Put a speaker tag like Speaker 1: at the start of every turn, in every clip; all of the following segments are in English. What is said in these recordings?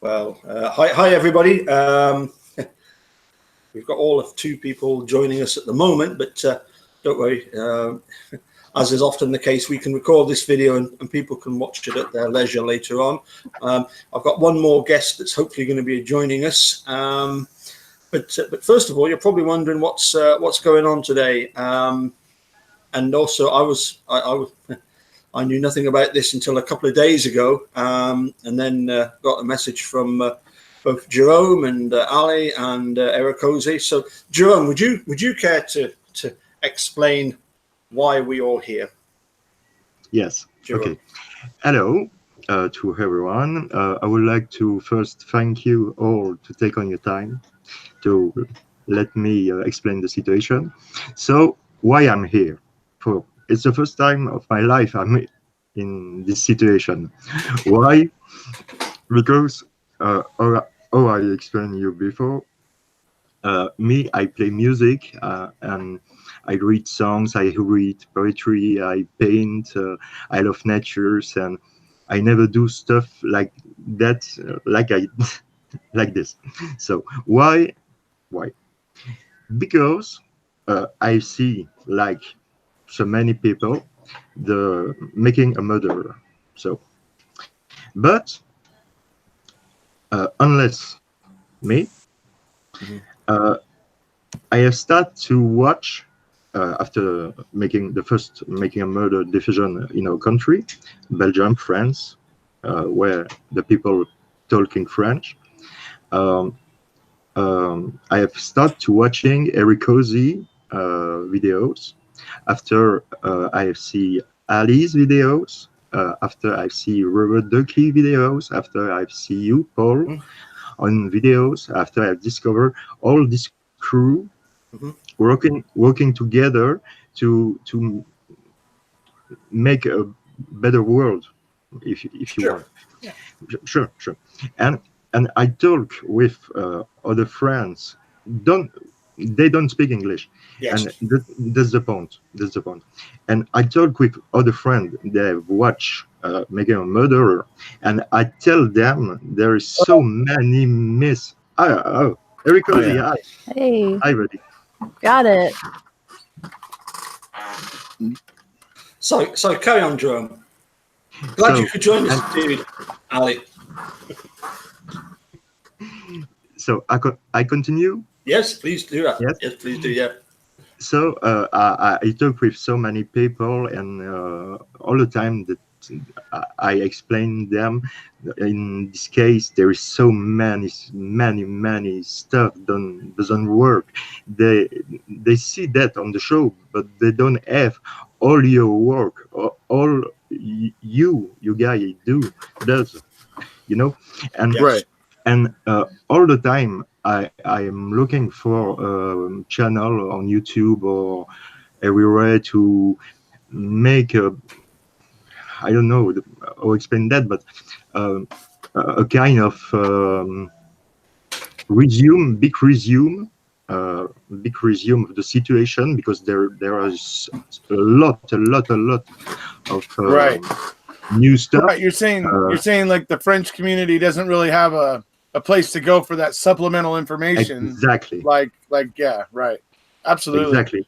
Speaker 1: Well, hi everybody. We've got all of two people joining us at the moment, but don't worry. As is often the case, we can record this video and people can watch it at their leisure later on. I've got one more guest that's hopefully going to be joining us. But first of all, you're probably wondering what's going on today. And also, I knew nothing about this until a couple of days ago, and then got a message from both Jerome and Allie and Erekose. So, Jerome, would you care to explain why we are here?
Speaker 2: Yes.
Speaker 1: Jerome.
Speaker 2: Okay. Hello to everyone. I would like to first thank you all to take on your time to let me explain the situation. So, why I'm here? It's the first time of my life I'm in this situation. Why? Because how I explained you before, I play music and I read songs, I read poetry, I paint, I love nature, and I never do stuff like that, like this. So why? Because I see, like so many people, the making a murderer. So, but unless me, uh, I have started to watch after making the first making a murder division in our country, Belgium, France, where the people talking French. Um, I have started to watching Erekose videos. After I have see Allie's videos. After I see Robert Ducky videos. After I see you, Paul, on videos. After I've discovered all this crew working together to make a better world, if you want.
Speaker 1: Yeah.
Speaker 2: Sure. And I talk with other friends. They don't speak English.
Speaker 1: Yes.
Speaker 2: And that's the point. And I talk with other friends. They watch Making a Murderer, and I tell them there is so many myths. Erekose, hi.
Speaker 3: Hey.
Speaker 2: Hi, buddy.
Speaker 3: Got it.
Speaker 1: So carry on, Jerome. Glad you could join us, dude. Allie.
Speaker 2: So I continue.
Speaker 1: Yes, please do that. Yes, please do. Yeah.
Speaker 2: So I talk with so many people, and all the time that I explain them. In this case, there is so many stuff doesn't work. They see that on the show, but they don't have all your work, all you guys does, and
Speaker 1: Yes. Right.
Speaker 2: And all the time I am looking for a channel on YouTube or everywhere to make I don't know how to explain that, but a kind of big resume of the situation, because there is a lot of new stuff.
Speaker 4: Right, you're saying like the French community doesn't really have a place to go for that supplemental information.
Speaker 2: Exactly.
Speaker 4: Like yeah, right. Absolutely.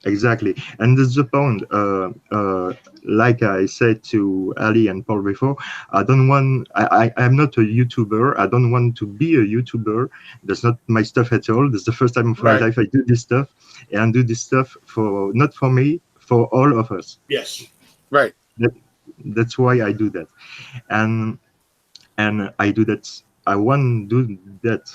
Speaker 2: Exactly. And that's the point. Like I said to Ali and Paul before, I'm not a YouTuber. I don't want to be a YouTuber. That's not my stuff at all. That's the first time of my life I do this stuff. And do this stuff not for me, for all of us.
Speaker 1: Yes.
Speaker 4: Right.
Speaker 2: That's why I do that. And I do that. I want to do that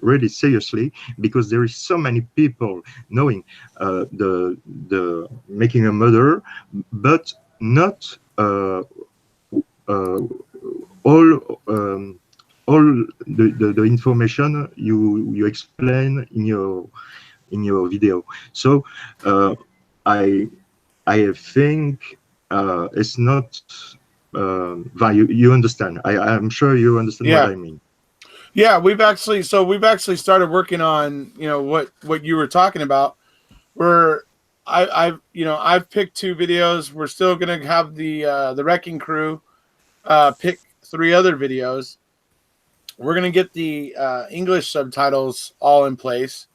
Speaker 2: really seriously, because there is so many people knowing the making a murder, but not all the information you explain in your video. So I think it's not you understand. I'm sure you understand what I mean.
Speaker 4: Yeah, we've actually started working on what you were talking about. Where I've picked 2 videos. We're still gonna have the Wrecking Crew pick 3 other videos, we're going to get the English subtitles all in place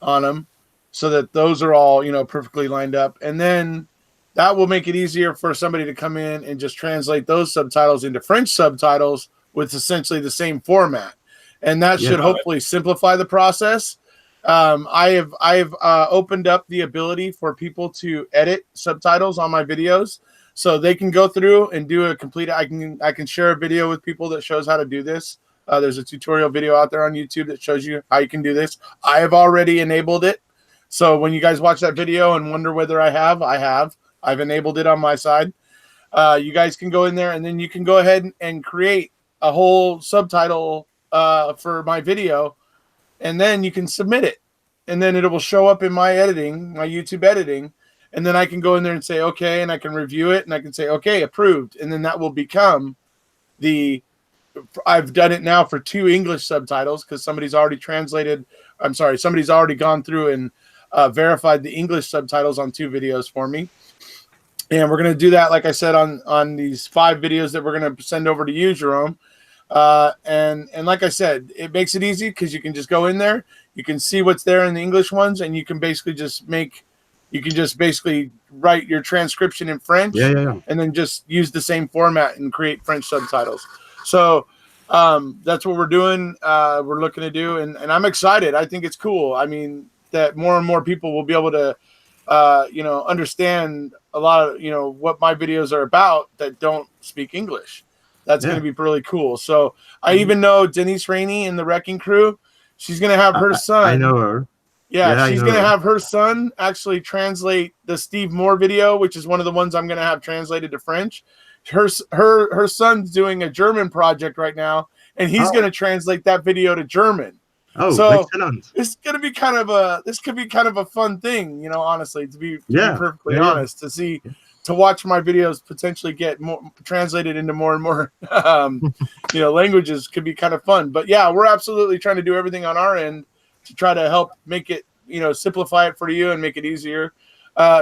Speaker 4: on them so that those are all, perfectly lined up. And then that will make it easier for somebody to come in and just translate those subtitles into French subtitles with essentially the same format. And that should hopefully simplify the process. I have opened up the ability for people to edit subtitles on my videos, so they can go through and do a complete. I can share a video with people that shows how to do this. There's a tutorial video out there on YouTube that shows you how you can do this. I have already enabled it, so when you guys watch that video and wonder whether I've enabled it on my side. You guys can go in there and then you can go ahead and create a whole subtitle for my video. And then you can submit it, and then it will show up in my editing, my YouTube editing, and then I can go in there and say, okay, and I can review it, and I can say, okay, approved, and then that will become I've done it now for 2 English subtitles because somebody's already gone through and verified the English subtitles on 2 videos for me. And we're going to do that, like I said, on these 5 videos that we're going to send over to you, Jerome. And like I said, it makes it easy because you can just go in there, you can see what's there in the English ones, and you can basically write your transcription in French, and then just use the same format and create French subtitles. So that's what we're doing. We're looking to do, and I'm excited. I think it's cool. I mean, that more and more people will be able to, understand a lot of, what my videos are about that don't speak English. That's going to be really cool. So I even know Denise Rainey in the Wrecking Crew. She's going to have her son.
Speaker 2: I know her.
Speaker 4: Yeah, she's going to have her son actually translate the Steve Moore video, which is one of the ones I'm going to have translated to French. Her son's doing a German project right now, and he's going to translate that video to German.
Speaker 2: Oh,
Speaker 4: so
Speaker 2: excellent.
Speaker 4: This could be kind of a fun thing, honestly, to be perfectly honest, to watch my videos potentially get more translated into more and more, languages could be kind of fun. But yeah, we're absolutely trying to do everything on our end to try to help make it, simplify it for you and make it easier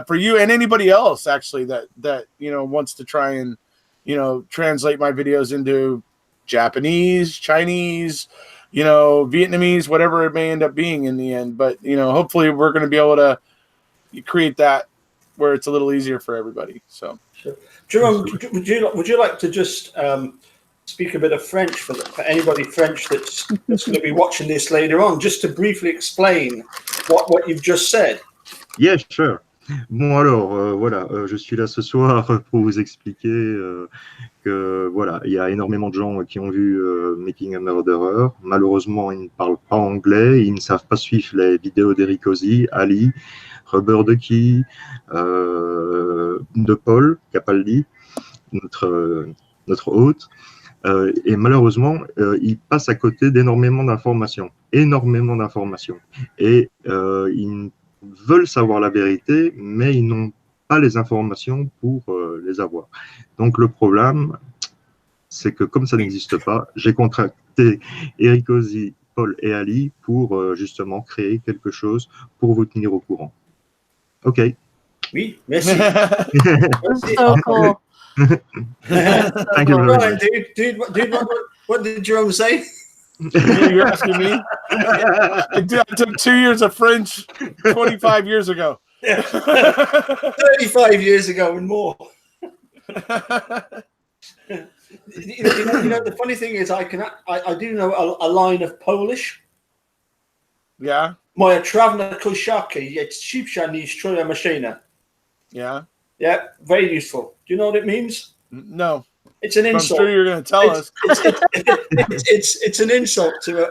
Speaker 4: for you and anybody else actually that wants to try and, translate my videos into Japanese, Chinese, Vietnamese, whatever it may end up being in the end. But, hopefully we're going to be able to create that where it's a little easier for everybody. So,
Speaker 1: sure. Jerome, would you like to just speak a bit of French for anybody French that's going to be watching this later on, just to briefly explain what you've just said?
Speaker 2: Yeah, sure. Bon alors, voilà, je suis là ce soir pour vous expliquer que voilà, il y a énormément de gens qui ont vu Making a Murderer. Malheureusement, ils ne parlent pas anglais, ils ne savent pas suivre les vidéos d'Erekose, Allie, Rubber Ducky, de Paul Capaldi, notre hôte. Et malheureusement, ils passent à côté d'énormément d'informations. Et ils veulent savoir la vérité, mais ils n'ont pas les informations pour les avoir. Donc le problème, c'est que comme ça n'existe pas, j'ai contacté Erekose, Paul et Ali pour justement créer quelque chose pour vous tenir au courant. Ok.
Speaker 1: Oui, merci.
Speaker 3: So cool.
Speaker 2: Thank you very much.
Speaker 1: Dude, what did Jerome say?
Speaker 4: You're asking me? I took 2 years of French 25 years ago.
Speaker 1: 35 years ago and more. The funny thing is, I do know a line of Polish.
Speaker 4: Yeah.
Speaker 1: Moja trawna koszaki jest szybsza niż twoja maszyna.
Speaker 4: Yeah.
Speaker 1: Yeah, very useful. Do you know what it means?
Speaker 4: No.
Speaker 1: It's an insult.
Speaker 4: I'm sure you're going to tell us.
Speaker 1: It's an insult to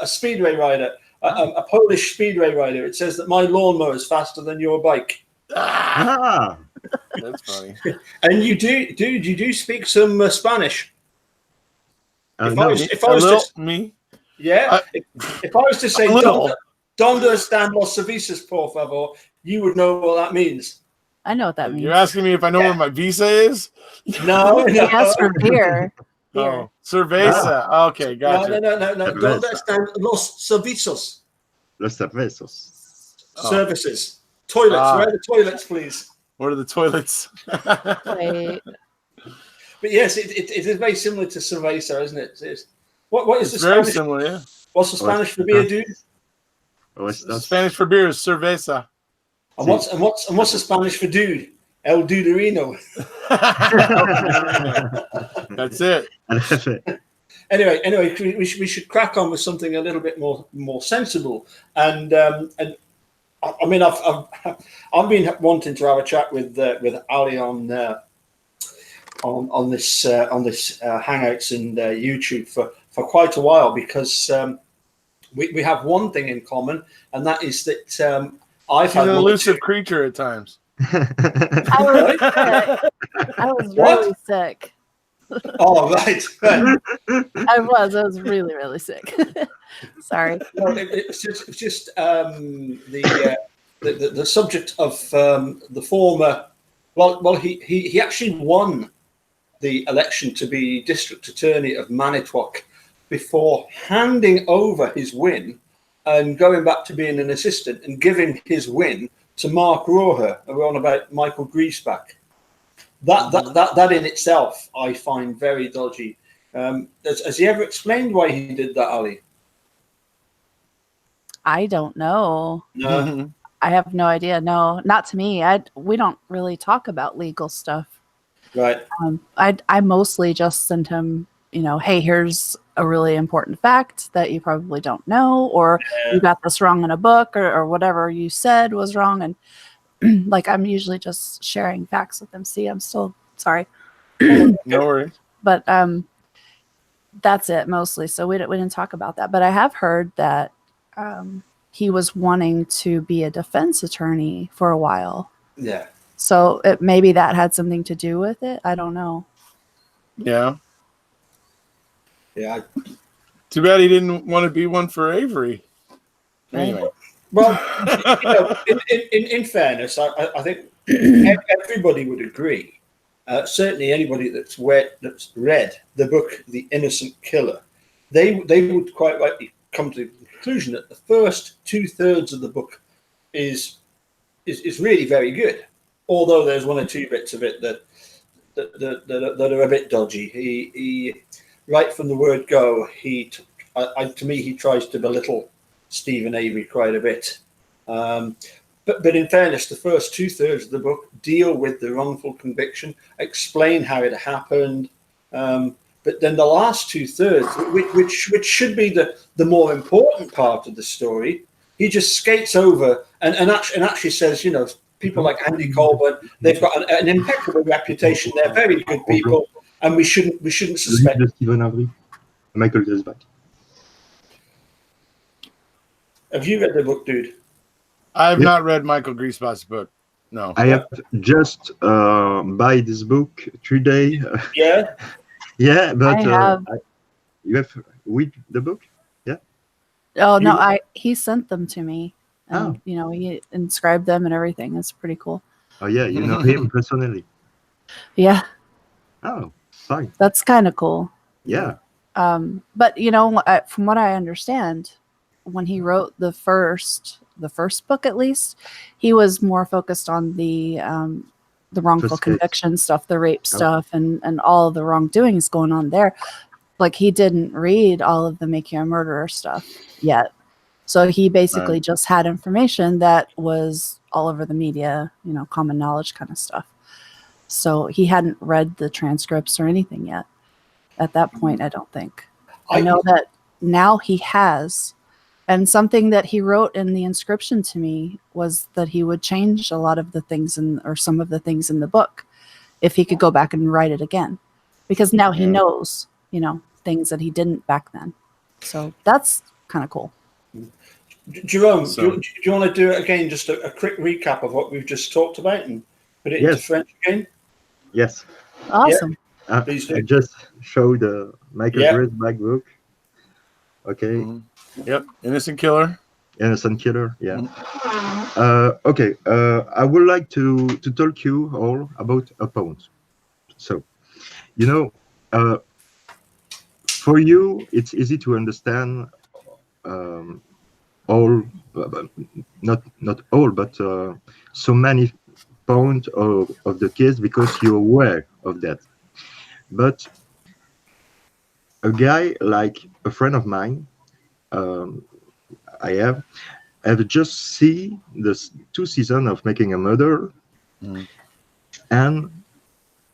Speaker 1: a speedway rider, a Polish speedway rider. It says that my lawnmower is faster than your bike.
Speaker 2: Ah,
Speaker 4: that's funny.
Speaker 1: And you do speak some Spanish? If I was to say "Donde están los servicios, por favor," you would know what that means.
Speaker 3: I know what that means.
Speaker 4: You're asking me if I know where my visa is?
Speaker 1: No.
Speaker 3: He asked for beer.
Speaker 4: Oh, cerveza. Ah. Okay, gotcha.
Speaker 1: No. ¿Dónde están los servicios?
Speaker 2: Los servicios.
Speaker 1: Services. Toilets. Where are the toilets, please?
Speaker 4: What are the toilets?
Speaker 3: Wait.
Speaker 1: But yes, it is very similar to cerveza, isn't it? What is
Speaker 4: It's
Speaker 1: the
Speaker 4: very
Speaker 1: Spanish?
Speaker 4: similar, yeah.
Speaker 1: What's the Spanish for beer, dude?
Speaker 4: Spanish for beer is cerveza.
Speaker 1: And what's the Spanish for dude? El Duderino.
Speaker 4: That's it.
Speaker 1: Anyway, we should crack on with something a little bit more sensible. And I mean, I've been wanting to have a chat with Allie on this Hangouts and YouTube for quite a while, because we have one thing in common, and that is that I've
Speaker 4: She's
Speaker 1: had
Speaker 4: an elusive creature at times.
Speaker 3: I was sick. I was really sick.
Speaker 1: Oh, right.
Speaker 3: I was really, really sick. Sorry.
Speaker 1: Well, it's just the subject of the former. Well, he actually won the election to be district attorney of Manitowoc before handing over his win and going back to being an assistant and giving his win to Mark Roher. We're on about Michael Griesbach. That in itself, I find very dodgy. Has he ever explained why he did that, Ali?
Speaker 3: I don't know.
Speaker 1: No.
Speaker 3: I have no idea. No, not to me. We don't really talk about legal stuff.
Speaker 1: Right.
Speaker 3: I mostly just send him, hey, here's a really important fact that you probably don't know, or you got this wrong in a book, or whatever you said was wrong. And like, I'm usually just sharing facts with them. See, I'm still sorry.
Speaker 4: No worries.
Speaker 3: But that's it mostly. So we didn't talk about that. But I have heard that he was wanting to be a defense attorney for a while.
Speaker 1: Yeah.
Speaker 3: So maybe that had something to do with it. I don't know.
Speaker 4: Yeah.
Speaker 1: Yeah.
Speaker 4: Too bad he didn't want to be one for Avery. Anyway.
Speaker 1: Well, in fairness, I think everybody would agree. Certainly, anybody that's read the book "The Innocent Killer," they would quite rightly come to the conclusion that the first 2/3 of the book is really very good. Although there's one or two bits of it that are a bit dodgy. He right from the word go, to me he tries to belittle Stephen Avery quite a bit. But in fairness, the first 2/3 of the book deal with the wrongful conviction, explain how it happened. But then the last 2/3, which should be the more important part of the story, he just skates over and actually says, people like Andy Colburn, they've got an impeccable reputation. They're very good people, and we shouldn't suspect.
Speaker 2: Stephen Avery, Michael Griesbach.
Speaker 1: Have you read the book, dude?
Speaker 4: I've not read Michael Griesbach's book. No.
Speaker 2: I have just buy this book today.
Speaker 1: Yeah.
Speaker 2: Yeah, but you have read the book? Yeah.
Speaker 3: Oh no, he sent them to me. And,
Speaker 2: Oh.
Speaker 3: He inscribed them and everything. It's pretty cool.
Speaker 2: Oh yeah, you know him personally.
Speaker 3: Yeah.
Speaker 2: Oh, fine.
Speaker 3: That's kind of cool.
Speaker 2: Yeah.
Speaker 3: But from what I understand, when he wrote the first book, at least, he was more focused on the wrongful conviction stuff, the rape stuff, and all of the wrongdoings going on there. Like, he didn't read all of the Make You a Murderer stuff yet. So he basically just had information that was all over the media, common knowledge kind of stuff. So he hadn't read the transcripts or anything yet at that point, I don't think. I know that now he has. And something that he wrote in the inscription to me was that he would change a lot of the things or some of the things in the book if he could go back and write it again. Because now he knows, things that he didn't back then. So that's kind of cool.
Speaker 1: Jerome, do you want to do it again? Just a quick recap of what we've just talked about and put it into French again?
Speaker 2: Yes.
Speaker 3: Awesome.
Speaker 2: I just showed the Michael Griesbach book. Okay.
Speaker 4: Mm-hmm. Yep. Innocent Killer.
Speaker 2: Innocent Killer. Yeah. Okay. I would like to talk you all about a pound. So, for you, it's easy to understand. All, not all, but so many points of the case because you're aware of that. But a guy like a friend of mine, um, I have just seen the 2 seasons of Making a Murder, and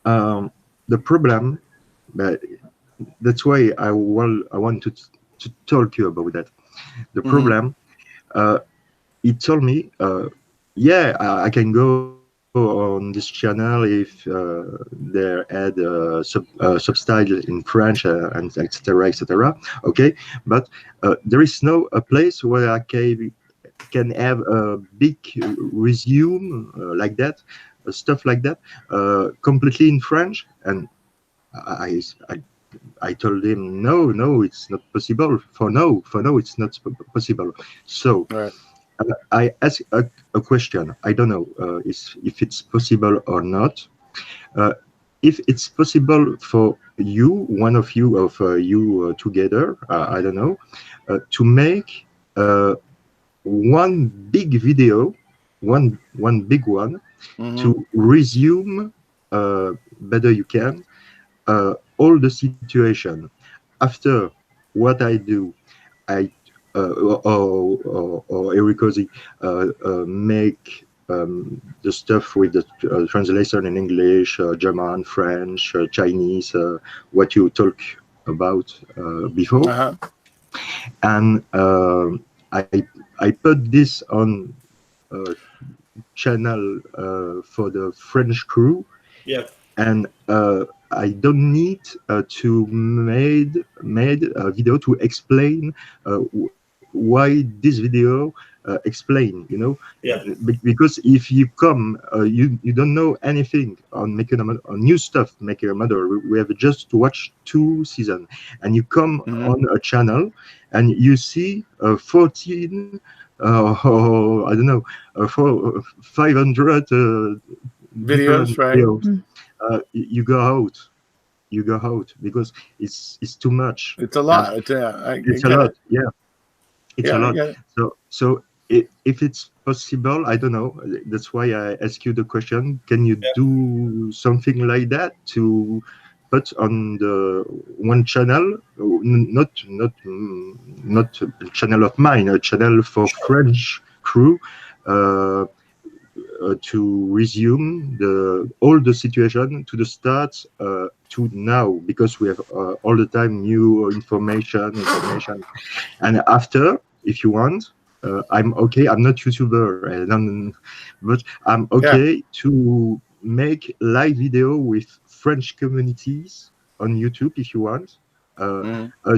Speaker 2: the problem, but that's why I want to talk you about that. The problem, he told me, yeah, I can go on this channel if they add subtitle in French and etc. etc. Okay, but there is no a place where I can have a big resume like that, stuff like that, completely in French. And I, I I told him no, it's not possible. For now, it's not possible. So
Speaker 4: Right.
Speaker 2: I asked a question. I don't know if it's possible or not. If it's possible for you, one of you together, I don't know, to make one big video, one big one, to resume better you can all the situation. After what I do, I or Erekose make the stuff with the translation in English, German, French, Chinese, what you talk about before, and I put this on channel for the French crew.
Speaker 1: Yeah.
Speaker 2: And I don't need to made a video to explain why this video explain, you know.
Speaker 1: Yeah.
Speaker 2: Because if you come, you don't know anything on Making a Murder, on new stuff, Making a Murder. We have just watched 2 seasons, and you come on a channel and you see 14 or I don't know, 500
Speaker 4: Videos, right?
Speaker 2: videos. You go out because it's too much.
Speaker 4: It's a lot. It's
Speaker 2: a lot. Yeah, it's a lot. So if it's possible, I don't know. That's why I ask you the question. Can you do something like that to put on the one channel, not a channel of mine, a channel for French crew, to resume all the situation to the start to now, because we have all the time new information, and after, if you want, I'm okay. I'm not YouTuber, but I'm okay to make live video with French communities on YouTube if you want,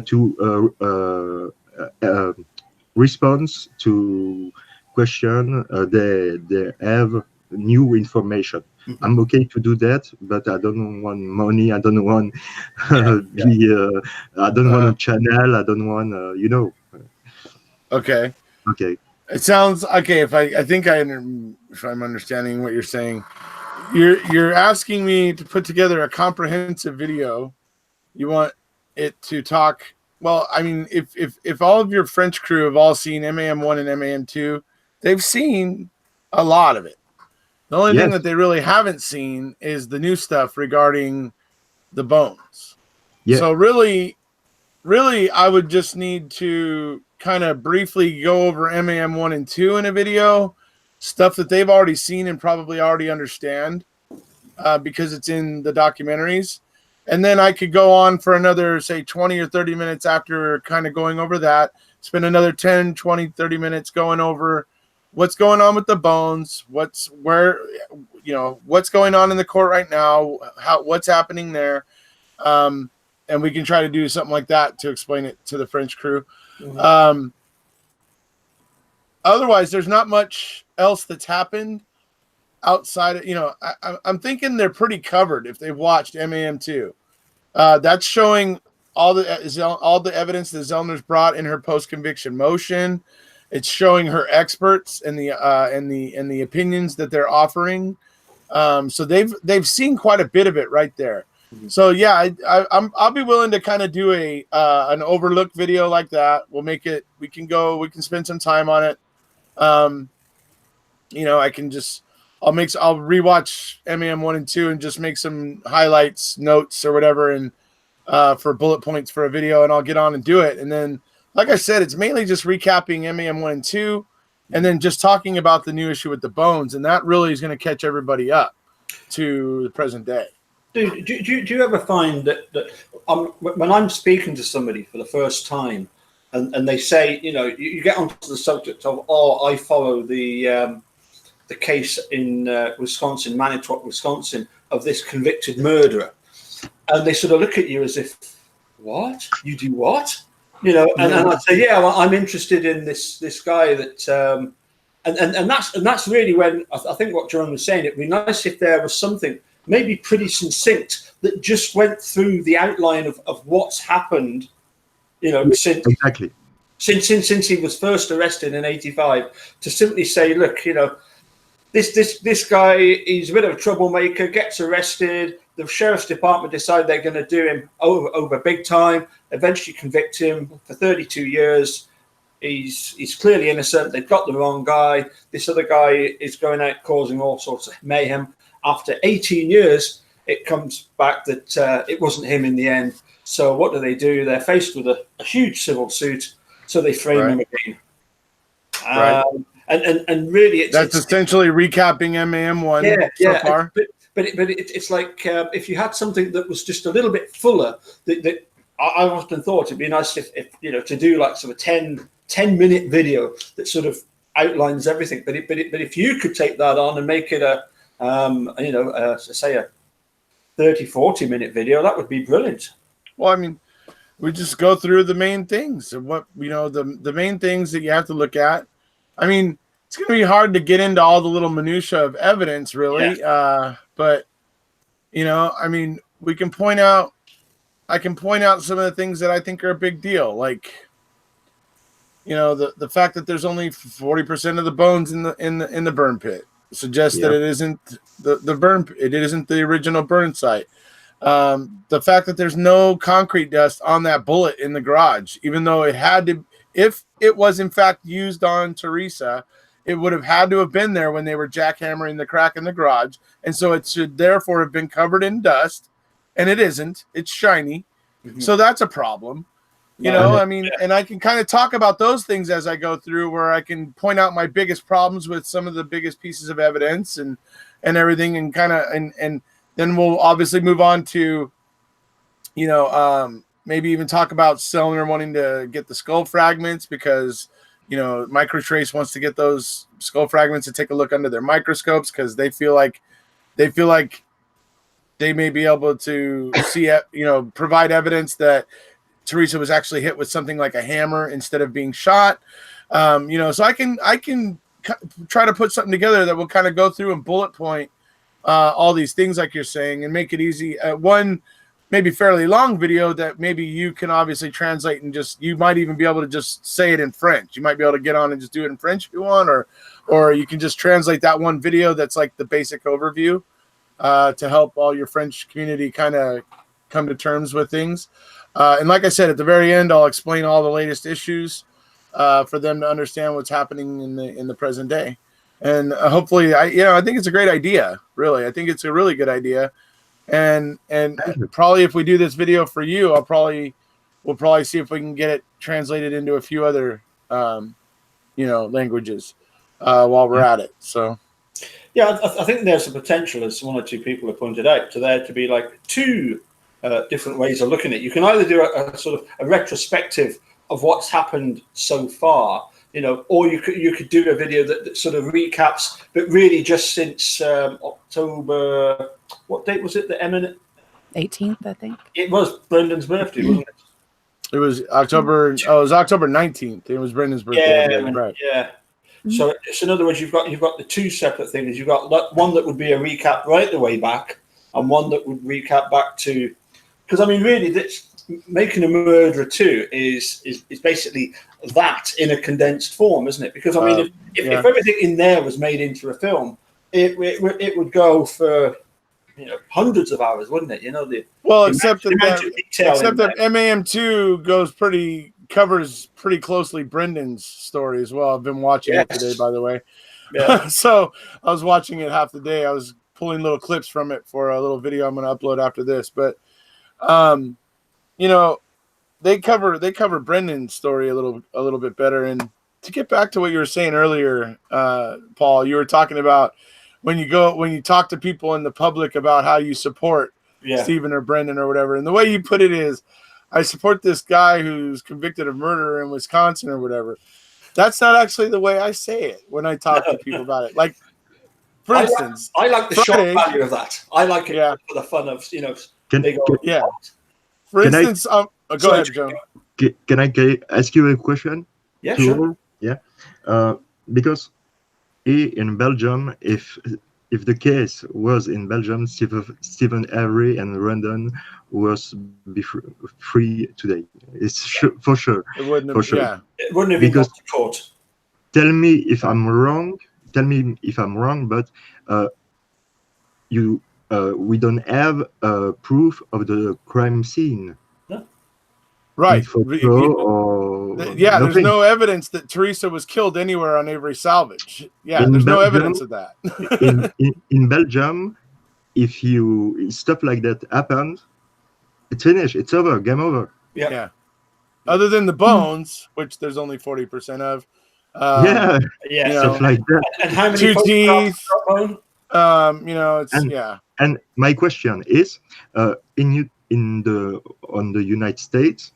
Speaker 2: to response to question they have new information. I'm okay to do that, but I don't want money. I don't want I don't want a channel. I don't want
Speaker 4: Okay. It sounds okay. If I'm understanding what you're saying, you're asking me to put together a comprehensive video. You want it to talk. Well, I mean, if all of your French crew have all seen MAM1 and MAM2, they've seen a lot of it. The only thing that they really haven't seen is the new stuff regarding the bones. Yeah. So really, I would just need to kind of briefly go over MAM1 and 2 in a video, stuff that they've already seen and probably already understand because it's in the documentaries. And then I could go on for another, say, 20 or 30 minutes after kind of going over that, spend another 10, 20, 30 minutes going over what's going on with the bones, what's going on in the court right now, what's happening there. And we can try to do something like that to explain it to the French crew. Otherwise, there's not much else that's happened outside of, I'm thinking they're pretty covered if they've watched MAM2. That's showing all the evidence that Zellner's brought in her post-conviction motion. It's showing her experts and the opinions that they're offering. So they've seen quite a bit of it right there. So yeah, I'll be willing to kind of do an overlook video like that. We'll make it. We can spend some time on it. I'll rewatch MAM1 and 2 and just make some highlights, notes, or whatever, and for bullet points for a video, and I'll get on and do it. And then, like I said, it's mainly just recapping MAM 1 and 2, and then just talking about the new issue with the bones, and that really is going to catch everybody up to the present day.
Speaker 1: Do you ever find that when I'm speaking to somebody for the first time, and they say, you get onto the subject of, I follow the case in Wisconsin, Manitowoc, Wisconsin, of this convicted murderer, and they sort of look at you as if, what? You do what? And I'd say, yeah, well, I'm interested in this guy that, and that's really when I think what Jerome was saying. It'd be nice if there was something maybe pretty succinct that just went through the outline of what's happened, since
Speaker 2: Exactly.
Speaker 1: Since he was first arrested in '85, to simply say, look, this guy, he's a bit of a troublemaker, gets arrested. The sheriff's department decide they're going to do him over big time, eventually convict him for 32 years. He's clearly innocent. They've got the wrong guy. This other guy is going out causing all sorts of mayhem. After 18 years, it comes back that it wasn't him in the end. So what do? They're faced with a huge civil suit, so they frame him again.
Speaker 4: Right.
Speaker 1: And really,
Speaker 4: it's essentially recapping MAM 1 so far. But
Speaker 1: it's like if you had something that was just a little bit fuller, that I've often thought it'd be nice if to do like sort of 10-minute video that sort of outlines everything. But if you could take that on and make it say a 30-40 minute video, that would be brilliant.
Speaker 4: Well, I mean, we just go through the main things and what the main things that you have to look at. I mean, it's going to be hard to get into all the little minutia of evidence, really. Yeah. But I mean, I can point out some of the things that I think are a big deal, like the fact that there's only 40% of the bones in the burn pit suggests that it isn't the burn. It isn't the original burn site. The fact that there's no concrete dust on that bullet in the garage, even though it had to, if it was in fact used on Teresa, it would have had to have been there when they were jackhammering the crack in the garage. And so it should therefore have been covered in dust, and it isn't. It's shiny. Mm-hmm. So that's a problem. I mean, and I can kind of talk about those things as I go through, where I can point out my biggest problems with some of the biggest pieces of evidence and everything, and kind of, and then we'll obviously move on to, maybe even talk about Sellner wanting to get the skull fragments because, Microtrace wants to get those skull fragments and take a look under their microscopes because they feel like they may be able to see, provide evidence that Teresa was actually hit with something like a hammer instead of being shot. So I can try to put something together that will kind of go through and bullet point all these things like you're saying and make it easy. One maybe fairly long video that maybe you can obviously translate and you might even be able to just say it in French. You might be able to get on and just do it in French if you want, or you can just translate that one video that's like the basic overview to help all your French community kind of come to terms with things. And like I said, at the very end, I'll explain all the latest issues for them to understand what's happening in the present day. And hopefully, I think it's a great idea. Really, I think it's a really good idea. And probably if we do this video for you, we'll probably see if we can get it translated into a few other languages while we're at it. So.
Speaker 1: Yeah, I think there's a potential, as one or two people have pointed out, to there to be like two different ways of looking at it. You can either do a sort of a retrospective of what's happened so far, or you could do a video that sort of recaps, but really just since October. What date was it? The eminent
Speaker 3: 18th, I think.
Speaker 1: It was Brendan's birthday, wasn't it?
Speaker 4: It was October. Oh, it was October 19th. It was Brendan's birthday.
Speaker 1: Yeah, right. Yeah. So in other words, you've got the two separate things. You've got one that would be a recap right the way back, and one that would recap back to, because I mean, really, that's Making a Murderer 2 is basically that in a condensed form, isn't it? Because I mean, if everything in there was made into a film, it would go for hundreds of hours, wouldn't it?
Speaker 4: Except that MAM2 covers pretty closely Brendan's story as well. I've been watching it today, by the way. Yeah. So I was watching it half the day. I was pulling little clips from it for a little video I'm going to upload after this. But they cover Brendan's story a little bit better. And to get back to what you were saying earlier, Paul, you were talking about when you talk to people in the public about how you support Stephen or Brendan or whatever. And the way you put it is, I support this guy who's convicted of murder in Wisconsin or whatever. That's not actually the way I say it when I talk to people about it. Like, for instance,
Speaker 1: I like the
Speaker 4: Friday,
Speaker 1: shock value of that. I like it for the fun of,
Speaker 4: For instance, go ahead, Joe.
Speaker 2: Can I ask you a question?
Speaker 1: Yeah, sure.
Speaker 2: Yeah, because in Belgium, if the case was in Belgium, Stephen Avery and Randon was free today. It's for sure.
Speaker 4: It wouldn't have.
Speaker 2: Sure.
Speaker 4: Yeah.
Speaker 1: It wouldn't have been gone to court.
Speaker 2: Tell me if I'm wrong. But we don't have proof of the crime scene.
Speaker 1: No.
Speaker 4: Right. There's
Speaker 2: nothing.
Speaker 4: no evidence that Teresa was killed anywhere on Avery Salvage. Yeah, there's no evidence of that.
Speaker 2: in Belgium, if stuff like that happens, it's finished. It's over. Game over.
Speaker 4: Yeah. Other than the bones, which there's only 40% of.
Speaker 2: Stuff like that.
Speaker 1: And how many
Speaker 4: 2 teeth?
Speaker 2: It's And my question is, on the United States,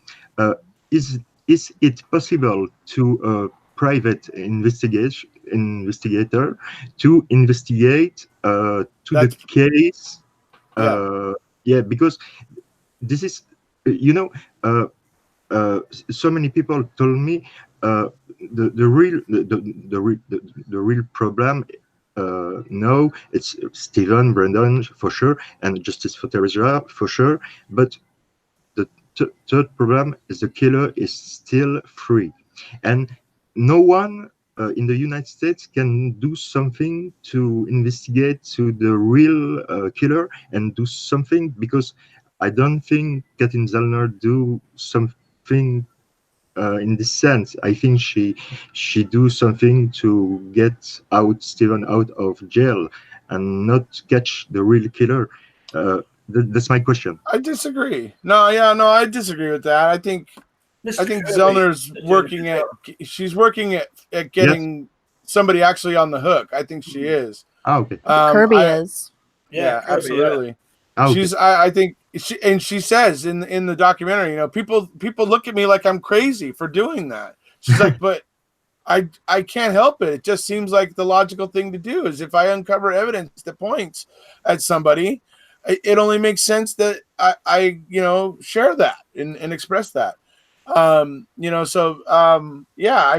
Speaker 2: is it possible to a private investigator to investigate the case? Because this is, so many people told me the real problem. No, it's Stephen, Brendan for sure, and Justice for Teresa for sure. But the third problem is the killer is still free, and no one in the United States can do something to investigate to the real killer and do something, because I don't think Katin Zellner do something in this sense. I think she do something to get Stephen out of jail and not catch the real killer. That's my question.
Speaker 4: I disagree. I disagree with that. I think Zellner's working at getting somebody actually on the hook. I think she is.
Speaker 2: Okay.
Speaker 3: Kirby is.
Speaker 4: Yeah, Kirby, absolutely.
Speaker 2: Yeah. Okay.
Speaker 4: I think she says in the documentary, people look at me like I'm crazy for doing that. She's like, but I can't help it. It just seems like the logical thing to do is if I uncover evidence that points at somebody, it only makes sense that I share that and express that. I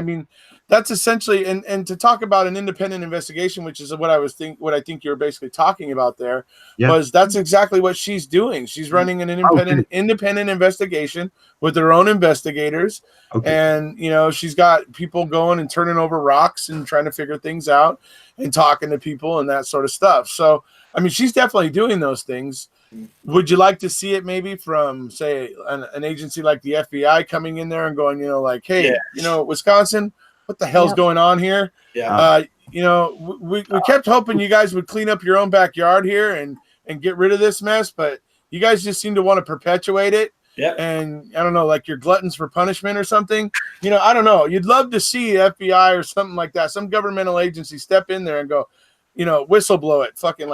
Speaker 4: mean, that's essentially, and to talk about an independent investigation, which is what I think you're basically talking about there, was that's exactly what she's doing. She's running an independent investigation with her own investigators. And, she's got people going and turning over rocks and trying to figure things out and talking to people and that sort of stuff. So, I mean, she's definitely doing those things. Would you like to see it maybe from, say, an agency like the FBI coming in there and going, hey, Wisconsin, what the hell's going on here?
Speaker 1: Yeah.
Speaker 4: We kept hoping you guys would clean up your own backyard here and get rid of this mess, but you guys just seem to want to perpetuate it.
Speaker 1: Yeah.
Speaker 4: And I don't know, like you're gluttons for punishment or something. I don't know. You'd love to see FBI or something like that, some governmental agency step in there and go, whistleblow it. Fucking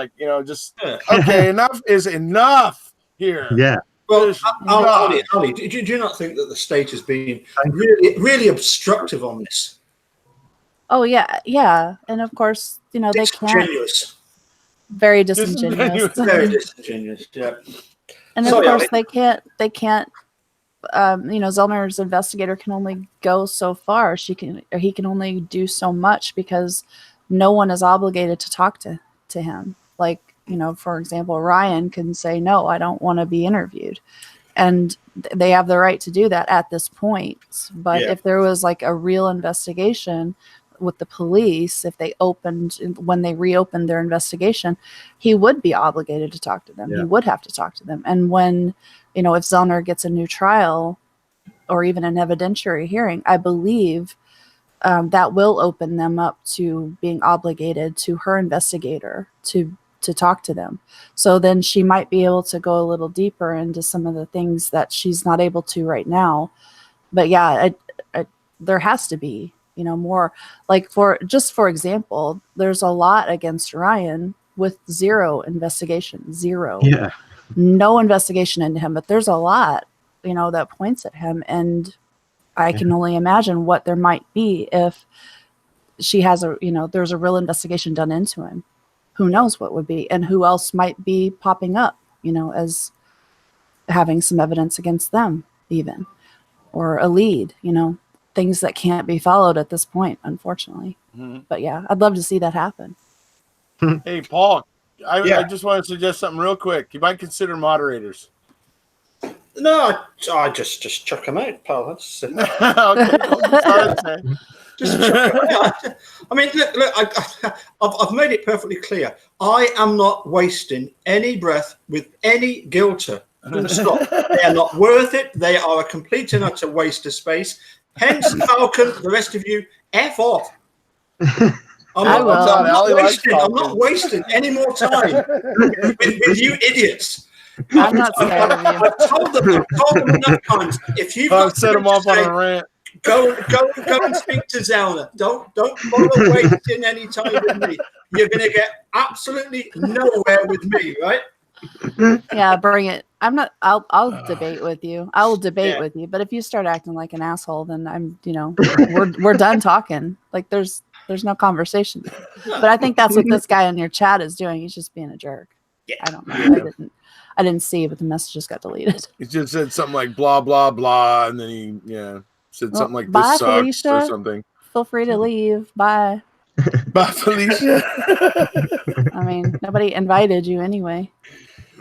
Speaker 4: just okay, enough is enough here.
Speaker 2: Yeah.
Speaker 1: Well, Allie, do you not think that the state has been really, really obstructive on this?
Speaker 3: Oh yeah, and of course, they can't.
Speaker 1: Disingenuous.
Speaker 3: Very disingenuous.
Speaker 1: Very disingenuous. Yeah.
Speaker 3: And of course, they can't. Zellner's investigator can only go so far. He can only do so much because no one is obligated to talk to him. Like, for example, Ryan can say, no, I don't want to be interviewed. And they have the right to do that at this point. But if there was like a real investigation with the police, when they reopened their investigation, he would be obligated to talk to them. Yeah. He would have to talk to them. And when, if Zellner gets a new trial or even an evidentiary hearing, I believe that will open them up to being obligated to her investigator to to talk to them. So then she might be able to go a little deeper into some of the things that she's not able to right now. But yeah, there has to be, more. Like for example, there's a lot against Ryan with zero investigation, zero.
Speaker 2: Yeah.
Speaker 3: No investigation into him, but there's a lot, that points at him. And I can only imagine what there might be if she has there's a real investigation done into him. Who knows what would be, and who else might be popping up, as having some evidence against them even, or a lead, things that can't be followed at this point, unfortunately. Mm-hmm. But yeah, I'd love to see that happen.
Speaker 4: Hey, Paul, I just want to suggest something real quick. You might consider moderators.
Speaker 1: No, I just chuck them out, pal. That's
Speaker 4: okay, sorry.
Speaker 1: Just chuck them out. I mean, look, I've made it perfectly clear. I am not wasting any breath with any guilter. Stop. They are not worth it. They are a complete and utter waste of space. Hence, Falcon, the rest of you, F off. I'm not wasting any more time with you idiots.
Speaker 3: I'm not scared of you.
Speaker 1: I've told them enough times. If you've got
Speaker 4: set them off on a rant,
Speaker 1: go and speak to Zelda. Don't bother wasting any time with me. You're going to get absolutely nowhere with me, right?
Speaker 3: Yeah, bring it. I'll debate with you. I will debate with you. But if you start acting like an asshole, then I'm, we're done talking. Like there's no conversation. But I think that's what this guy in your chat is doing. He's just being a jerk. Yeah. I don't know. I didn't see, but the messages got deleted.
Speaker 4: He just said something like blah blah blah, and then he said something like this sucks Felicia. Or something.
Speaker 3: Feel free to leave. Bye.
Speaker 4: Bye, Felicia.
Speaker 3: I mean, nobody invited you anyway.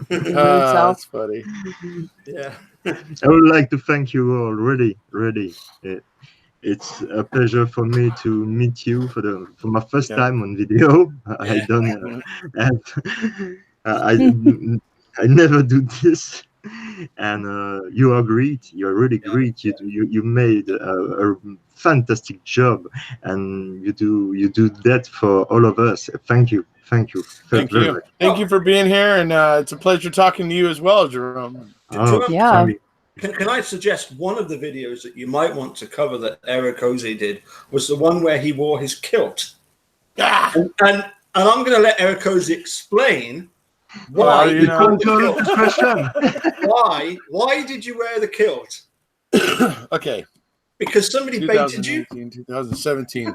Speaker 4: That's funny.
Speaker 1: Yeah.
Speaker 2: I would like to thank you all. Really. It's a pleasure for me to meet you for my first time on video. I don't I never do this, and you are great. You are really great. You made a fantastic job, and you do that for all of us. Thank you.
Speaker 4: Thank you for being here, and it's a pleasure talking to you as well, Jerome.
Speaker 3: Yeah.
Speaker 1: Can I suggest one of the videos that you might want to cover that Erekose did was the one where he wore his kilt. And I'm going to let Erekose explain why why did you wear the kilt?
Speaker 4: Okay.
Speaker 1: Because somebody baited you?
Speaker 4: 2017.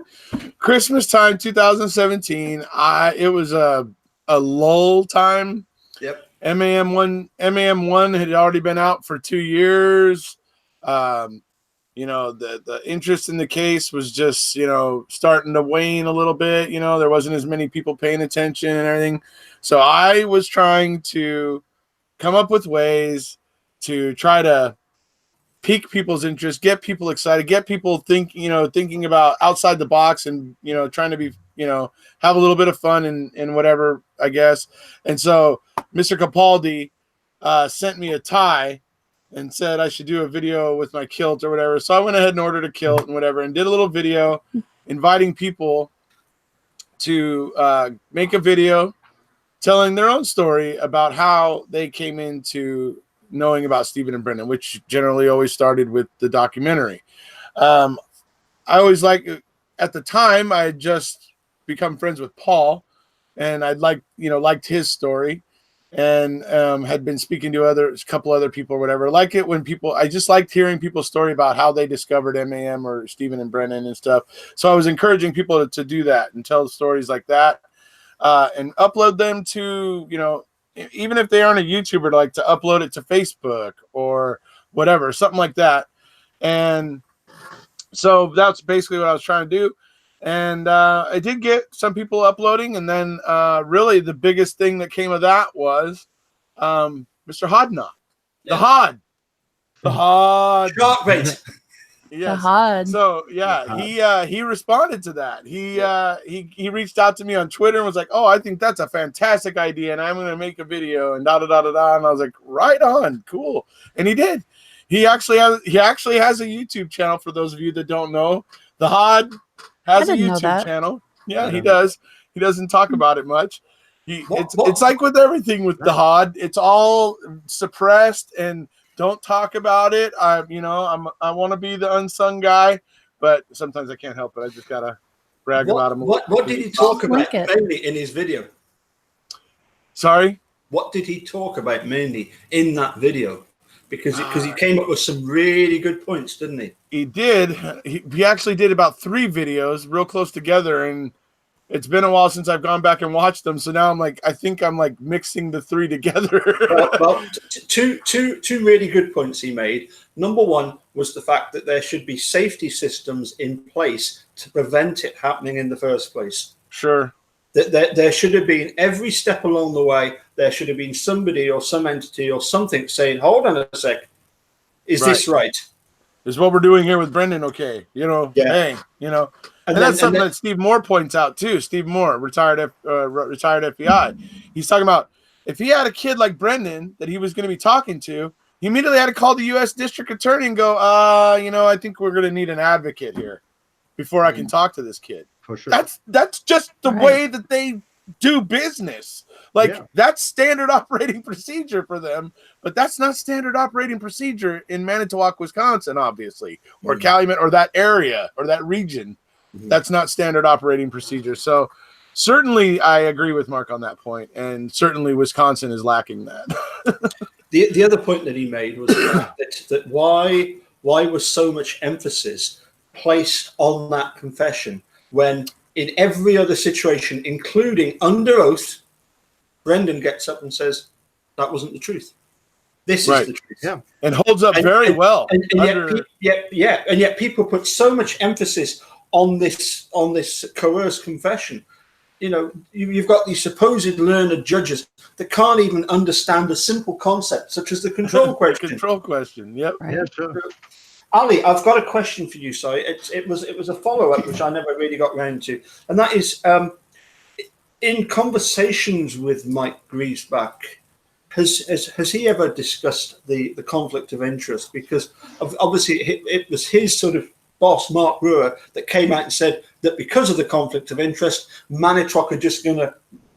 Speaker 4: Christmas time, 2017. It was a lull time.
Speaker 1: Yep.
Speaker 4: MAM1 had already been out for 2 years. The interest in the case was just, starting to wane a little bit. There wasn't as many people paying attention and everything. So I was trying to come up with ways to try to pique people's interest, get people excited, get people thinking about outside the box and, trying to be, have a little bit of fun and whatever, I guess. And so Mr. Capaldi sent me a tie and said I should do a video with my kilt or whatever. So I went ahead and ordered a kilt and whatever and did a little video inviting people to make a video telling their own story about how they came into knowing about Stephen and Brendan, which generally always started with the documentary. I always at the time, I had just become friends with Paul, and I'd liked his story, and had been speaking to a couple other people or whatever. I just liked hearing people's story about how they discovered MAM or Stephen and Brendan and stuff. So I was encouraging people to do that and tell stories like that, and upload them to, even if they aren't a YouTuber, to upload it to Facebook or whatever, something like that. And so that's basically what I was trying to do. And I did get some people uploading. And then really the biggest thing that came of that was Mr. Hodnot. The Hod.
Speaker 1: Sharkbait.
Speaker 4: Yes.
Speaker 3: Hod.
Speaker 4: So he responded to that. He reached out to me on Twitter and was like, "Oh, I think that's a fantastic idea, and I'm going to make a video." And da da da da da. And I was like, "Right on, cool." And he did. He actually has a YouTube channel. For those of you that don't know, the Hod has a YouTube channel. Yeah, he does. He doesn't talk about it much. It's like with everything with the HOD. It's all suppressed and don't talk about it. I want to be the unsung guy, but sometimes I can't help it. I just gotta brag about him.
Speaker 1: What did he talk about mainly in his video?
Speaker 4: Sorry?
Speaker 1: What did he talk about mainly in that video? Because he came up with some really good points, didn't he?
Speaker 4: He did. He actually did about 3 videos real close together, and it's been a while since I've gone back and watched them. So now I think I'm like mixing the 3 together.
Speaker 1: well, two really good points he made. Number one was the fact that there should be safety systems in place to prevent it happening in the first place.
Speaker 4: Sure.
Speaker 1: There should have been, every step along the way, there should have been somebody or some entity or something saying, hold on a sec, is this right?
Speaker 4: Is what we're doing here with Brendan okay? Hey, and that's something that Steve Moore points out too. Steve Moore, retired FBI. He's talking about if he had a kid like Brendan that he was going to be talking to, he immediately had to call the U.S. District Attorney and go, I think we're going to need an advocate here before I can talk to this kid.
Speaker 2: For sure.
Speaker 4: That's just the way that they do business. That's standard operating procedure for them, but that's not standard operating procedure in Manitowoc, Wisconsin, obviously, or Calumet, or that area or that region. That's not standard operating procedure. So certainly I agree with Mark on that point, and certainly Wisconsin is lacking that.
Speaker 1: The other point that he made was that why was so much emphasis placed on that confession when in every other situation, including under oath, Brendan gets up and says, that wasn't the truth. This is the truth.
Speaker 2: Yeah.
Speaker 1: And
Speaker 4: holds up very well.
Speaker 1: And yet people put so much emphasis on this coerced confession. You've got these supposed learned judges that can't even understand a simple concept such as the control question.
Speaker 4: Control question. Yep.
Speaker 3: Right.
Speaker 2: Yeah, sure.
Speaker 1: Allie, I've got a question for you. Sorry, it was a follow-up which I never really got round to, and that is in conversations with Mike Griesbach, has he ever discussed the conflict of interest? Because obviously it was his sort of boss, Mark Brewer, that came out and said that because of the conflict of interest, Manitowoc are just going to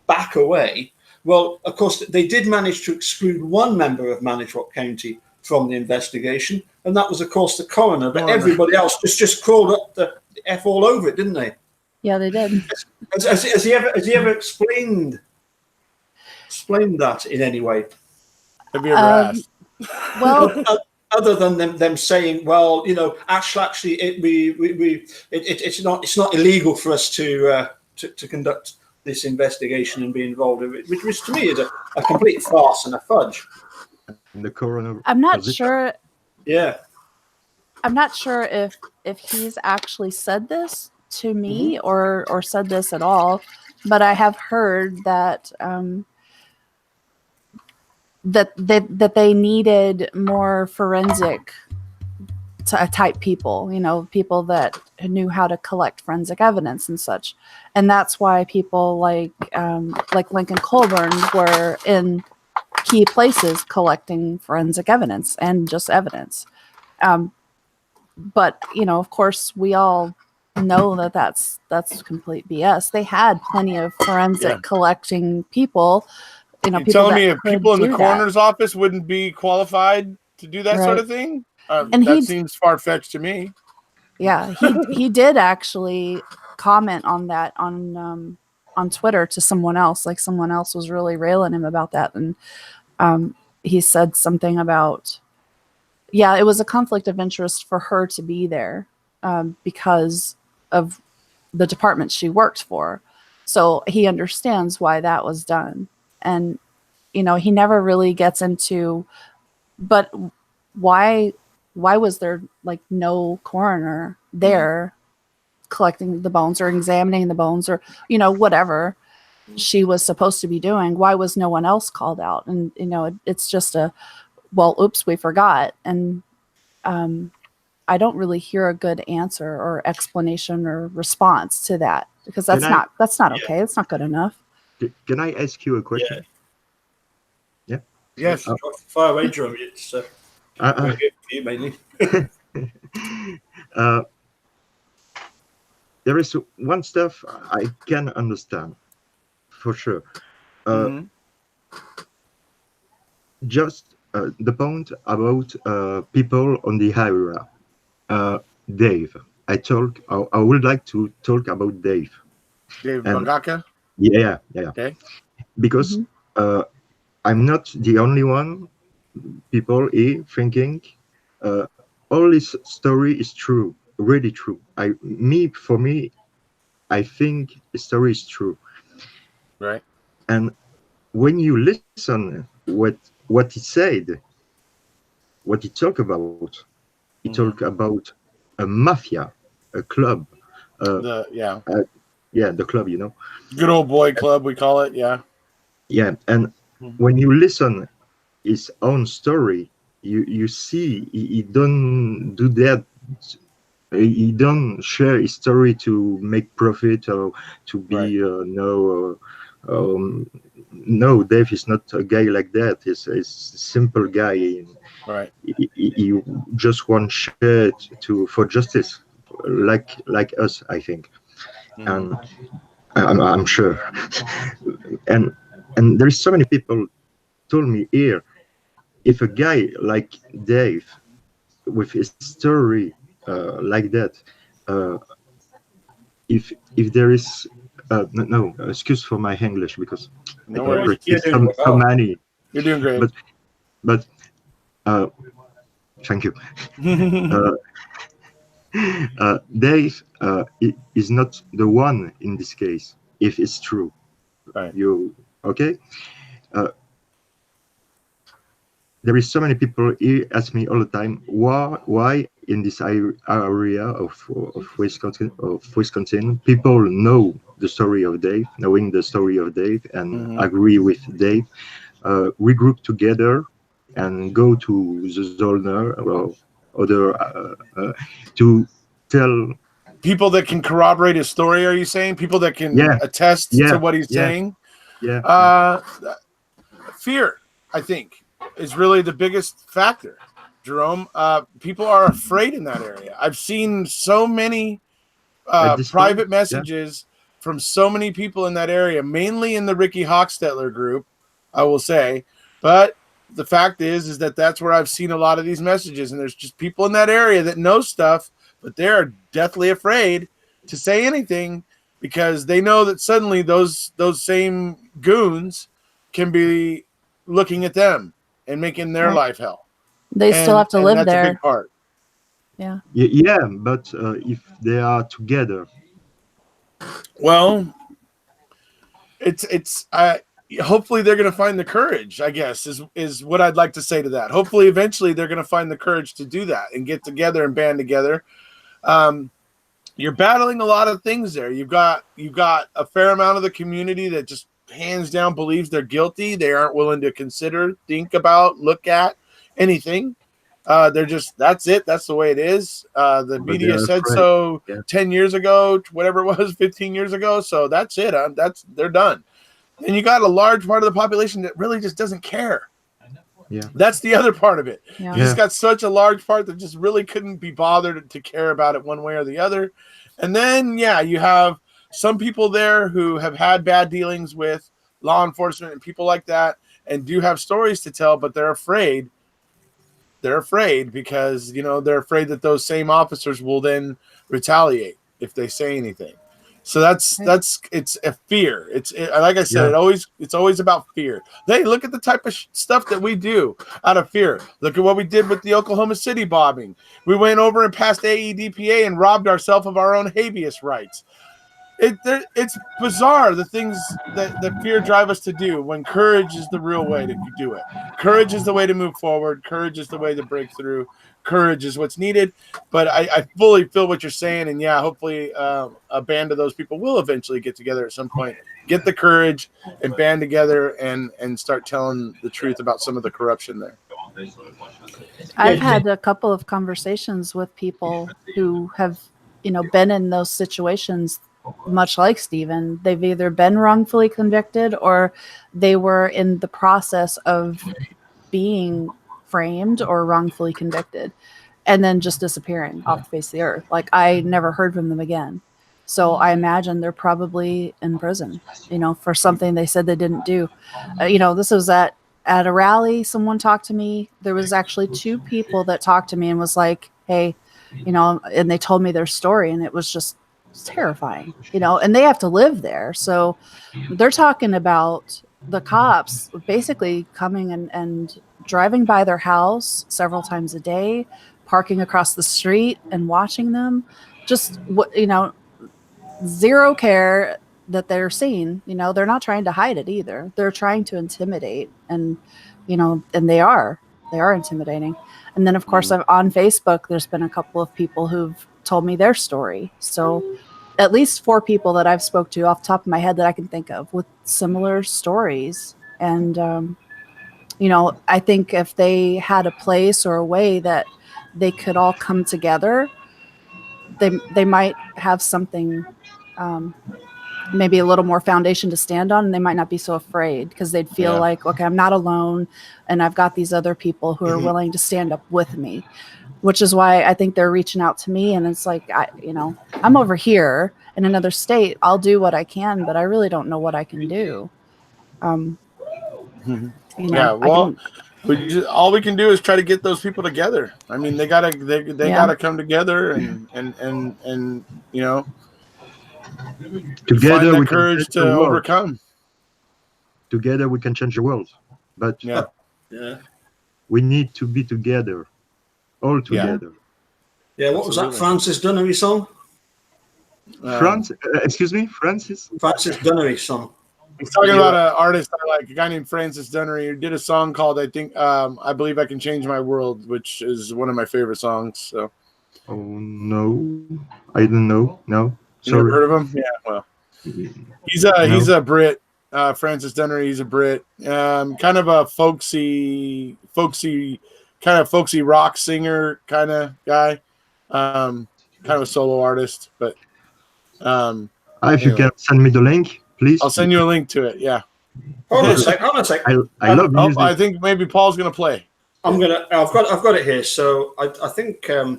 Speaker 1: back away. Well, of course, they did manage to exclude one member of Manitowoc County from the investigation, and that was, of course, the coroner. But everybody else just crawled up the F all over it, didn't they?
Speaker 3: Yeah, they did.
Speaker 1: Has he ever explained that in any way?
Speaker 4: Have you ever asked?
Speaker 3: Well,
Speaker 1: other than them saying, well, actually, it's not illegal for us to conduct this investigation and be involved in it, which to me is a complete farce and a fudge.
Speaker 2: The coroner.
Speaker 3: I'm not sure.
Speaker 1: Yeah.
Speaker 3: I'm not sure if he's actually said this to me or said this at all, but I have heard that that they needed more forensic type people, people that knew how to collect forensic evidence and such, and that's why people like Lincoln Colburn were in key places collecting forensic evidence and just evidence. But of course, we all know that that's complete BS. They had plenty of forensic collecting people.
Speaker 4: You're telling me if people in the coroner's office wouldn't be qualified to do that sort of thing? And that seems far-fetched to me.
Speaker 3: Yeah, he did actually comment on that on Twitter to someone else. Like someone else was really railing him about that, and he said something about, it was a conflict of interest for her to be there because of the department she worked for. So he understands why that was done. And, he never really gets into, but why was there like no coroner there collecting the bones or examining the bones or, whatever she was supposed to be doing? Why was no one else called out? And, it's just oops, we forgot. And I don't really hear a good answer or explanation or response to that because that's not okay. It's not good enough.
Speaker 2: Can I ask you a question? Yeah.
Speaker 4: Yes.
Speaker 1: Fire away, Jerome. It's for you mainly.
Speaker 2: There is one stuff I can understand for sure. Uh, Just the point about people on the area. Dave, I would like to talk about Dave.
Speaker 4: Dave
Speaker 2: And
Speaker 4: Bagaka.
Speaker 2: yeah,
Speaker 4: Okay.
Speaker 2: because I'm not the only one. People here thinking all this story is true, really true. For me, I think the story is true.
Speaker 4: Right.
Speaker 2: And when you listen what he said, what he talked about, he talked about a mafia, a club, uh, uh, yeah, the club,
Speaker 4: Good old boy club, we call it. Yeah.
Speaker 2: yeah. And when you listen his own story, you see he don't do that. He don't share his story to make profit or to be no. Dave is not a guy like that. He's a simple guy.
Speaker 4: Right.
Speaker 2: He just want share for justice, like us, I think, and I'm sure. and and there is so many people told me here, if a guy like Dave with his story like that, uh, if there is excuse for my English because
Speaker 4: No
Speaker 2: I don't
Speaker 4: worries.
Speaker 2: practice so many,
Speaker 4: You're doing great.
Speaker 2: but thank you. Dave is not the one in this case, if it's true.
Speaker 4: Right.
Speaker 2: You okay? There is so many people here ask me all the time why in this area of Wisconsin people know the story of Dave, knowing the story of Dave and agree with Dave, regroup together and go to the Zollner or other to tell
Speaker 4: people that can corroborate his story. Are you saying people that can attest to what he's saying? Fear, I think, is really the biggest factor, Jerome. People are afraid in that area. I've seen so many private messages from so many people in that area, mainly in the Ricky Hochstetler group, I will say. But the fact is that that's where I've seen a lot of these messages, and there's just people in that area that know stuff, but they're deathly afraid to say anything because they know that suddenly those same goons can be looking at them and making their life hell.
Speaker 3: They still have to live
Speaker 4: that's
Speaker 3: there.
Speaker 4: A big part.
Speaker 3: Yeah.
Speaker 2: Yeah, but if they are together,
Speaker 4: well, it's hopefully they're going to find the courage, I guess, is what I'd like to say to that. Hopefully eventually they're going to find the courage to do that and get together and band together. You're battling a lot of things there. You've got a fair amount of the community that just hands down believes they're guilty. They aren't willing to consider, think about, look at anything. They're just, that's it. That's the way it is. The media said so 10 years ago, whatever it was, 15 years ago. So that's it. They're done. And you got a large part of the population that really just doesn't care.
Speaker 2: Yeah,
Speaker 4: that's the other part of it.
Speaker 3: Yeah.
Speaker 4: You just got such a large part that just really couldn't be bothered to care about it one way or the other. And then, you have some people there who have had bad dealings with law enforcement and people like that and do have stories to tell, but they're afraid. They're afraid because, they're afraid that those same officers will then retaliate if they say anything. So it's a fear. It's like I said, it's always about fear. Hey, look at the type of stuff that we do out of fear. Look at what we did with the Oklahoma City bombing. We went over and passed AEDPA and robbed ourselves of our own habeas rights. It's bizarre the things that fear drive us to do when courage is the real way to do it. Courage is the way to move forward. Courage is the way to break through. Courage is what's needed. But I fully feel what you're saying. And hopefully a band of those people will eventually get together at some point, get the courage and band together and start telling the truth about some of the corruption there.
Speaker 3: I've had a couple of conversations with people who have, been in those situations, much like Stephen. They've either been wrongfully convicted or they were in the process of being framed or wrongfully convicted and then just disappearing off the face of the earth. Like I never heard from them again. So I imagine they're probably in prison, for something they said they didn't do. This was at a rally. Someone talked to me. There was actually 2 people that talked to me and was like, hey, and they told me their story, and it was just terrifying, and they have to live there. So they're talking about the cops basically coming and driving by their house several times a day, parking across the street and watching them. Just zero care that they're seeing. They're not trying to hide it either. They're trying to intimidate, and they are intimidating. And then of course on Facebook, there's been a couple of people who've told me their story. So at least 4 people that I've spoke to off the top of my head that I can think of with similar stories. And, I think if they had a place or a way that they could all come together, they might have something, maybe a little more foundation to stand on, and they might not be so afraid because they'd feel like, okay, I'm not alone, and I've got these other people who are willing to stand up with me. Which is why I think they're reaching out to me. And it's like, I'm over here in another state. I'll do what I can, but I really don't know what I can do.
Speaker 4: All we can do is try to get those people together. I mean, they gotta come together and
Speaker 2: together
Speaker 4: find
Speaker 2: we
Speaker 4: the courage
Speaker 2: can
Speaker 4: to overcome.
Speaker 2: Together we can change the world, but we need to be together. All together.
Speaker 1: Yeah, what was that Francis Dunnery song?
Speaker 2: Excuse me, Francis
Speaker 1: Dunnery song.
Speaker 4: He's talking about an artist I like, a guy named Francis Dunnery, who did a song called, I Believe I Can Change My World, which is one of my favorite songs. So.
Speaker 2: Oh, no. I don't know. No.
Speaker 4: You never heard of him? Yeah, well. He's a Brit. Francis Dunnery, he's a Brit. Kind of a folksy rock singer kind of guy, kind of a solo artist. But
Speaker 2: if you can send me the link, please.
Speaker 4: I'll send you a link to it. Yeah.
Speaker 1: Hold on a sec.
Speaker 2: I love music.
Speaker 4: I think maybe Paul's gonna play.
Speaker 1: I've got it here. So I think I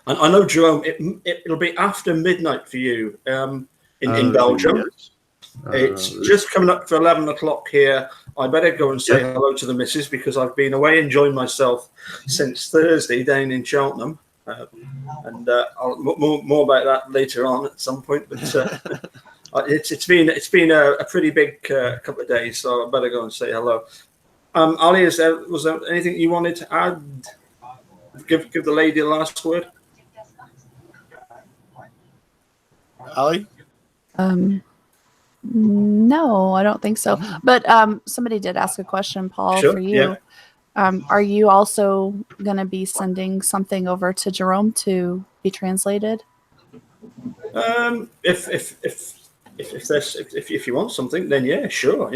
Speaker 1: know, Jerome. It'll be after midnight for you in Belgium. Yes. It's just coming up for 11 o'clock here. I better go and say hello to the missus because I've been away enjoying myself since Thursday down in Cheltenham. And I'll more about that later on at some point. But it's been a pretty big couple of days, so I better go and say hello. Allie, was there anything you wanted to add? Give the lady the last word.
Speaker 4: Allie?
Speaker 3: No, I don't think so. But somebody did ask a question, Paul, for you.
Speaker 1: Yeah.
Speaker 3: Are you also going to be sending something over to Jerome to be translated?
Speaker 1: If you want something, then yeah, sure.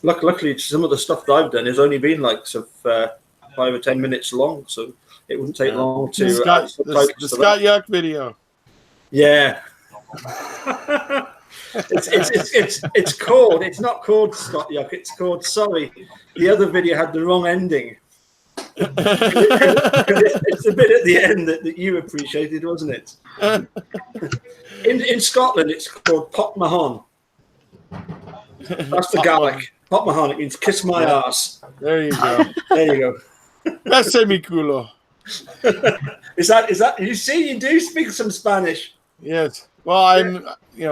Speaker 1: Luckily, some of the stuff that I've done has only been like 5 or 10 minutes long, so it wouldn't take long to.
Speaker 4: The Scott Yuck video.
Speaker 1: Yeah. It's not called Scott Yuck, it's called Sorry. The other video had the wrong ending. It's the bit at the end that you appreciated, wasn't it? In Scotland, it's called Pop Mahon. That's the Gaelic. Pop Mahon, it means kiss my ass.
Speaker 4: There you go.
Speaker 1: There you go.
Speaker 4: That's semi-culo.
Speaker 1: Is that? You see, you do speak some Spanish.
Speaker 4: Yes. Well, I'm,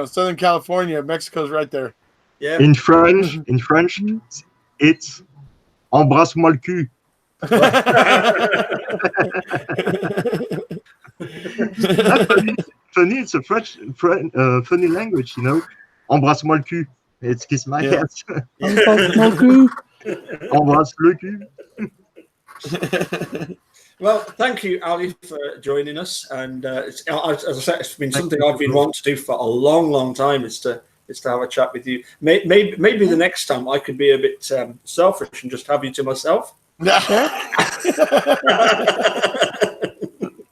Speaker 4: Southern California. Mexico's right there.
Speaker 1: Yeah.
Speaker 2: In French, it's embrasse-moi le cul. Funny. It's a funny language, Embrasse-moi le cul. It's kiss my ass. Embrasse le cul.
Speaker 1: Well, thank you, Allie, for joining us. And as I said, it's been something I've been wanting to do for a long, long time. Is to have a chat with you. Maybe the next time I could be a bit selfish and just have you to myself.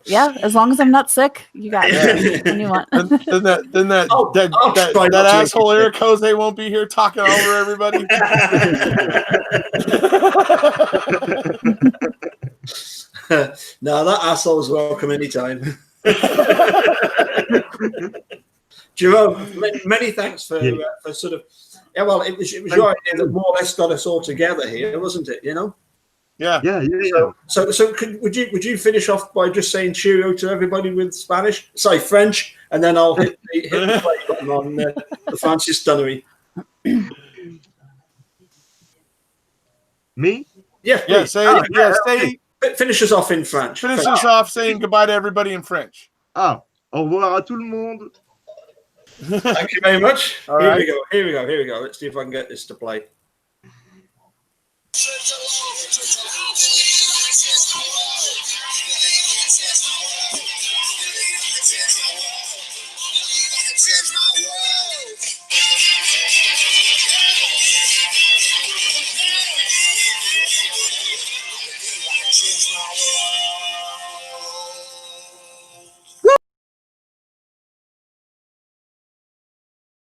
Speaker 3: Yeah, as long as I'm not sick, you got it. When you want.
Speaker 4: Then that asshole Erekose won't be here talking over everybody.
Speaker 1: No, that asshole is welcome anytime. Jerome, many thanks for sort of. Yeah, well, it was your idea that more or less got us all together here, wasn't it? You know.
Speaker 4: Yeah.
Speaker 1: So would you finish off by just saying cheerio to everybody with Spanish? Sorry, French, and then I'll hit the play button on the Francis Dunnery.
Speaker 2: Me?
Speaker 1: Yeah,
Speaker 4: Yeah.
Speaker 1: please. Finish us off in French.
Speaker 4: Finish us off saying goodbye to everybody in French.
Speaker 2: Au revoir à tout le monde.
Speaker 1: Thank you very much.
Speaker 4: All
Speaker 1: Here
Speaker 4: right.
Speaker 1: we go. Let's see if I can get this to play.